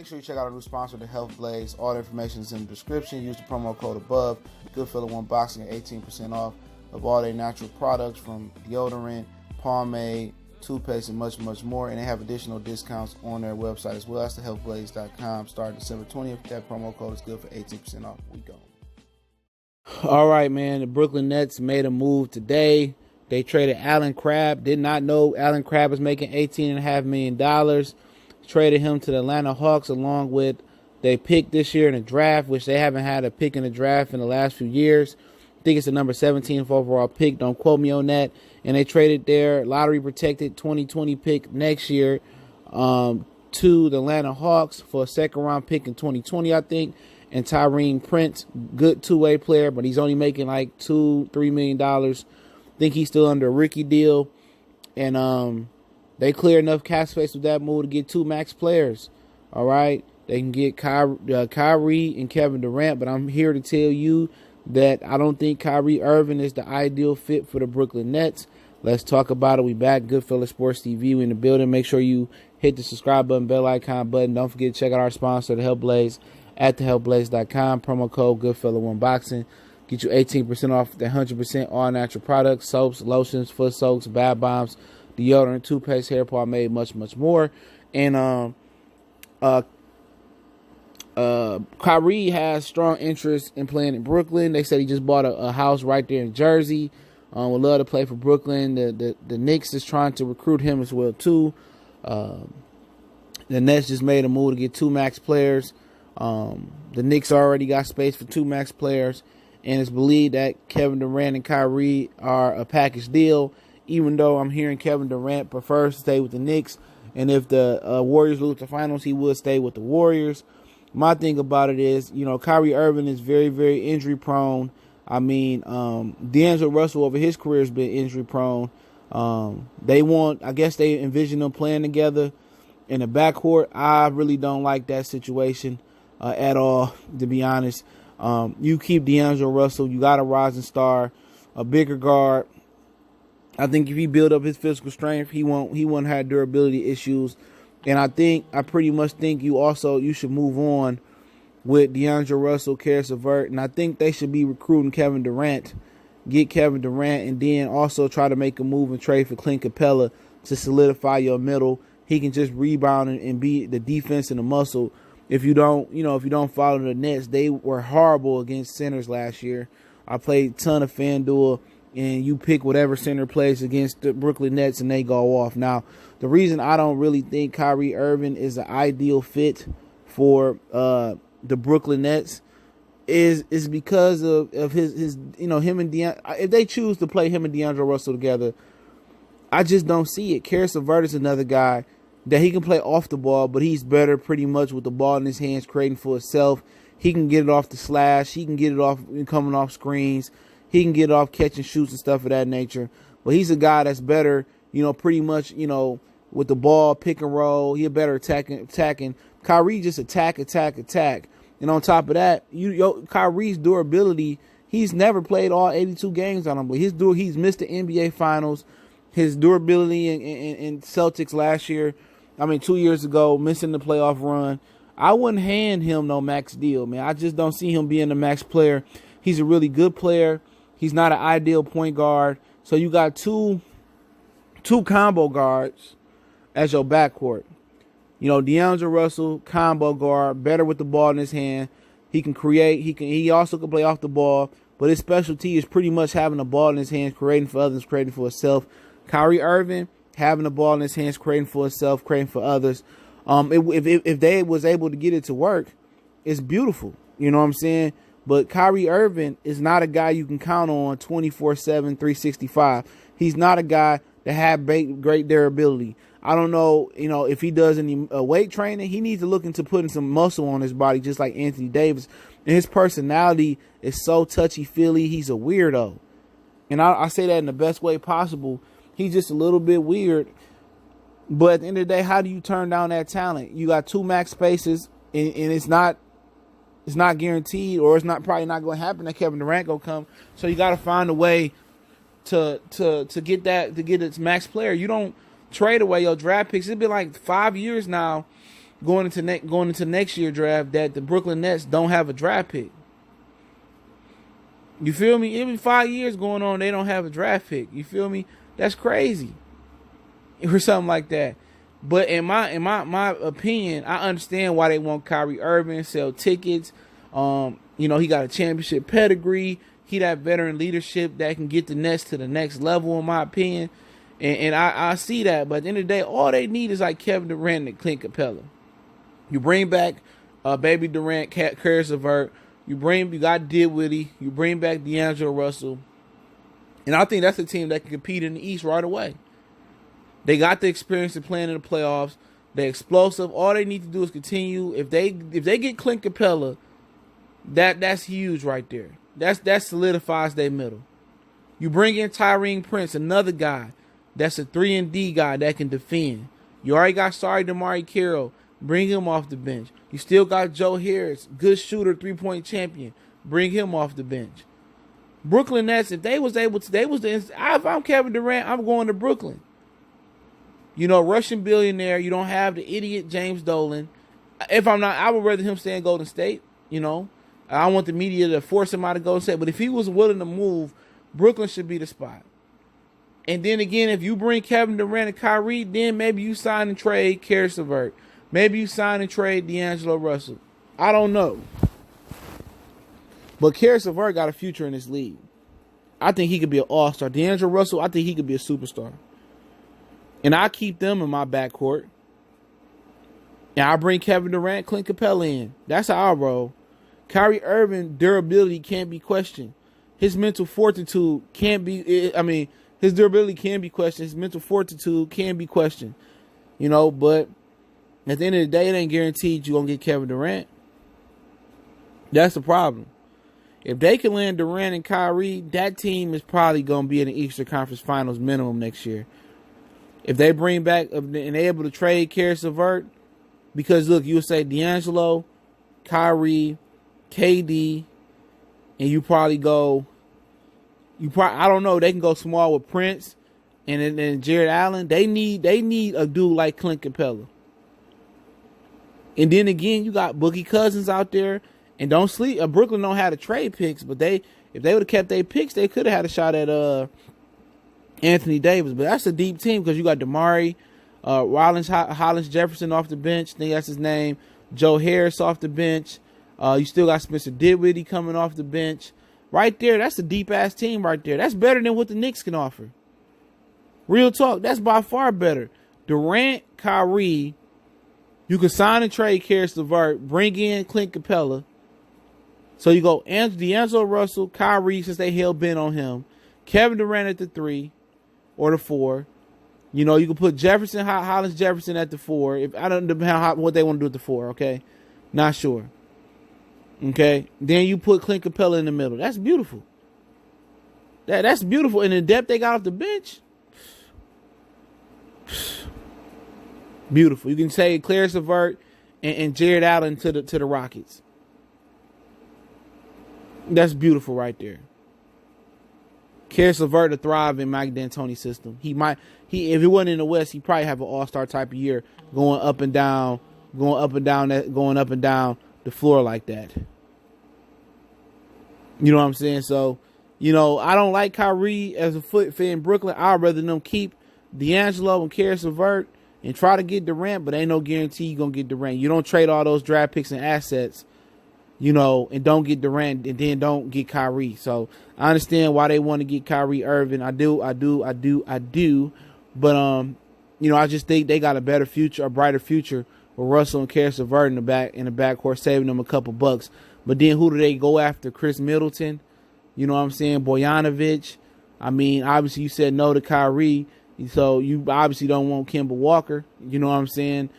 sure you check out our new sponsor, The Health Blaze. All the information is in the description. Use the promo code above. Goodfellow Unboxing at 18% off of all their natural products from deodorant, pomade, toothpaste, and much, much more. And they have additional discounts on their website as well. That's thehealthblaze.com. Starting December 20th. That promo code is good for 18% off. We go. All right, man. The Brooklyn Nets made a move today. They traded Allen Crabbe. Did not know Allen Crabbe was making $18.5 million. Traded him to the Atlanta Hawks along with they pick this year in the draft, which they haven't had a pick in the draft in the last few years. I think it's the number 17th overall pick. Don't quote me on that. And they traded their lottery-protected 2020 pick next year to the Atlanta Hawks for a second-round pick in 2020, I think. And Tyrone Prince, good two-way player, but he's only making like $2-3 million. I think he's still under a rookie deal. And they clear enough cap space with that move to get two max players. All right? They can get Kyrie and Kevin Durant, but I'm here to tell you that I don't think Kyrie Irving is the ideal fit for the Brooklyn Nets. Let's talk about it. We back. Goodfellow Sports TV. We in the building. Make sure you hit the subscribe button, bell icon button. Don't forget to check out our sponsor, The Health Blaze, at thehealthblaze.com. Promo code Goodfellow Unboxing. Get you 18% off the 100% all natural products, soaps, lotions, foot soaks, bath bombs, deodorant, toothpaste, hair pomade, much, much more. And Kyrie has strong interest in playing in Brooklyn. They said he just bought a house right there in Jersey. Would love to play for Brooklyn. The Knicks is trying to recruit him as well too. The Nets just made a move to get two max players. The Knicks already got space for two max players, and it's believed that Kevin Durant and Kyrie are a package deal. Even though I'm hearing Kevin Durant prefers to stay with the Knicks, and if the Warriors lose the finals, he would stay with the Warriors. My thing about it is, Kyrie Irving is very, very injury prone. I mean, D'Angelo Russell over his career has been injury prone. I guess they envision them playing together in the backcourt. I really don't like that situation at all, to be honest. You keep D'Angelo Russell, you got a rising star, a bigger guard. I think if he build up his physical strength, he won't have durability issues. And I pretty much think you should move on with D'Angelo Russell, Karis LeVert, and I think they should be recruiting Kevin Durant, get Kevin Durant, and then also try to make a move and trade for Clint Capella to solidify your middle. He can just rebound and be the defense and the muscle. If you don't follow the Nets, they were horrible against centers last year. I played a ton of FanDuel, and you pick whatever center plays against the Brooklyn Nets, and they go off. Now, the reason I don't really think Kyrie Irving is an ideal fit for the Brooklyn Nets is because of his him and if they choose to play him and D'Angelo Russell together, I just don't see it. Karis LeVert is another guy that he can play off the ball, but he's better pretty much with the ball in his hands, creating for himself. He can get it off the slash. He can get it off coming off screens. He can get off catching shoots and stuff of that nature. But he's a guy that's better, pretty much, with the ball, pick and roll. He's better attacking. Kyrie just attack. And on top of that, Kyrie's durability, he's never played all 82 games on him, but he's missed the NBA Finals. His durability in Celtics last year, 2 years ago, missing the playoff run. I wouldn't hand him no max deal, man. I just don't see him being a max player. He's a really good player. He's not an ideal point guard. So you got two combo guards as your backcourt. D'Angelo Russell, combo guard, better with the ball in his hand. He can create. He also can play off the ball. But his specialty is pretty much having the ball in his hands, creating for others, creating for himself. Kyrie Irving, having the ball in his hands, creating for himself, creating for others. If they was able to get it to work, it's beautiful. You know what I'm saying? But Kyrie Irving is not a guy you can count on 24/7, 365. He's not a guy that have great durability. I don't know, if he does any weight training, he needs to look into putting some muscle on his body, just like Anthony Davis. And his personality is so touchy-feely. He's a weirdo. And I say that in the best way possible. He's just a little bit weird. But at the end of the day, how do you turn down that talent? You got two max spaces, and it's not guaranteed, or it's probably not going to happen that Kevin Durant go come. So you got to find a way to get its max player. You don't trade away your draft picks. It's been like 5 years now going into next year draft that the Brooklyn Nets don't have a draft pick. You feel me? Even 5 years going on, they don't have a draft pick. You feel me? That's crazy. Or something like that. But in my opinion, I understand why they want Kyrie Irving, sell tickets. He got a championship pedigree. He that veteran leadership that can get the Nets to the next level, in my opinion. And I see that. But at the end of the day, all they need is like Kevin Durant and Clint Capella. You bring back baby Durant, Karis LeVert. You got Dinwiddie. You bring back D'Angelo Russell. And I think that's a team that can compete in the East right away. They got the experience of playing in the playoffs. They're explosive. All they need to do is continue. If they get Clint Capella, that's huge right there. That solidifies their middle. You bring in Tyrese Prince, another guy that's a 3-and-D guy that can defend. You already got Damari Carroll. Bring him off the bench. You still got Joe Harris, good shooter, 3-point champion. Bring him off the bench. Brooklyn Nets, if I'm Kevin Durant, I'm going to Brooklyn. Russian billionaire. You don't have the idiot James Dolan. If I'm not, I would rather him stay in Golden State. I don't want the media to force him out of Golden State. But if he was willing to move, Brooklyn should be the spot. And then again, if you bring Kevin Durant and Kyrie, then maybe you sign and trade Karis LeVert. Maybe you sign and trade D'Angelo Russell. I don't know. But Karis LeVert got a future in this league. I think he could be an all-star. D'Angelo Russell, I think he could be a superstar. And I keep them in my backcourt. And I bring Kevin Durant, Clint Capella in. That's how I roll. Kyrie Irving, durability can't be questioned. His mental fortitude can't be, his durability can be questioned. His mental fortitude can be questioned. But at the end of the day, it ain't guaranteed you're going to get Kevin Durant. That's the problem. If they can land Durant and Kyrie, that team is probably going to be in the Eastern Conference Finals minimum next year. If they bring back and they're able to trade Karis LeVert, because look, you would say D'Angelo, Kyrie, KD, and you probably go. I don't know. They can go small with Prince and then Jared Allen. They need a dude like Clint Capella. And then again, you got Boogie Cousins out there, and don't sleep. Brooklyn don't have the trade picks, but if they would have kept their picks, they could have had a shot at Anthony Davis. But that's a deep team because you got Damari, Hollis Jefferson off the bench. I think that's his name. Joe Harris off the bench. You still got Spencer Dinwiddie coming off the bench. Right there, that's a deep-ass team right there. That's better than what the Knicks can offer. Real talk, that's by far better. Durant, Kyrie, you can sign and trade Karis LeVert, bring in Clint Capella. So you go D'Angelo Russell, Kyrie, since they hell-bent on him. Kevin Durant at the 3 or the 4. You can put Hollis Jefferson at the 4. If I don't know what they want to do at the 4, okay? Not sure. Okay? Then you put Clint Capella in the middle. That's beautiful. That's beautiful. And the depth they got off the bench, beautiful. You can say Karis LeVert and Jared Allen to the Rockets. That's beautiful right there. Karis LeVert to thrive in Mike D'Antoni's system. If he wasn't in the West, he'd probably have an all-star type of year, going up and down the floor like that. You know what I'm saying? So, I don't like Kyrie as a fit in Brooklyn. I'd rather them keep D'Angelo and Karis LeVert and try to get Durant, but ain't no guarantee you're going to get Durant. You don't trade all those draft picks and assets, and don't get Durant and then don't get Kyrie. So I understand why they want to get Kyrie Irving. I do. But, I just think they got a better future, a brighter future with Russell and Karis LeVert in the backcourt, saving them a couple bucks. But then who do they go after? Chris Middleton, you know what I'm saying? Bogdanovich. Obviously you said no to Kyrie, so you obviously don't want Kemba Walker. You know what I'm saying?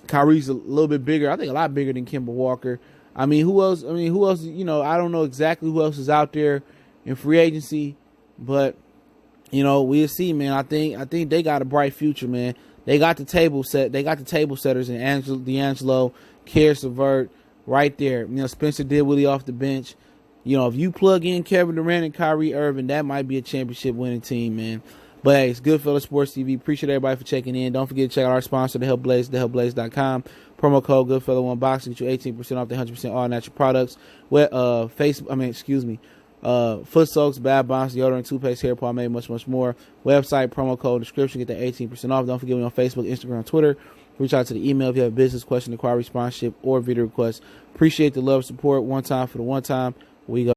Kyrie's a little bit bigger. I think a lot bigger than Kemba Walker. Who else? I don't know exactly who else is out there in free agency, but we'll see, man. I think they got a bright future, man. They got the table set. They got the table setters in D'Angelo, Karis LeVert right there. Spencer Dinwiddie off the bench. If you plug in Kevin Durant and Kyrie Irving, that might be a championship winning team, man. But hey, it's Goodfellas Sports TV. Appreciate everybody for checking in. Don't forget to check out our sponsor, The Help Blaze, thehelpblaze.com. Promo code Goodfella1Boxing, get you 18% off the 100% all natural products. Foot soaks, bath bombs, deodorant, toothpaste, hair pomade, much more. Website, promo code, description, get that 18% off. Don't forget me on Facebook, Instagram, Twitter. Reach out to the email if you have a business question, inquiry, sponsorship, or video request. Appreciate the love, support. One time for the one time. We go.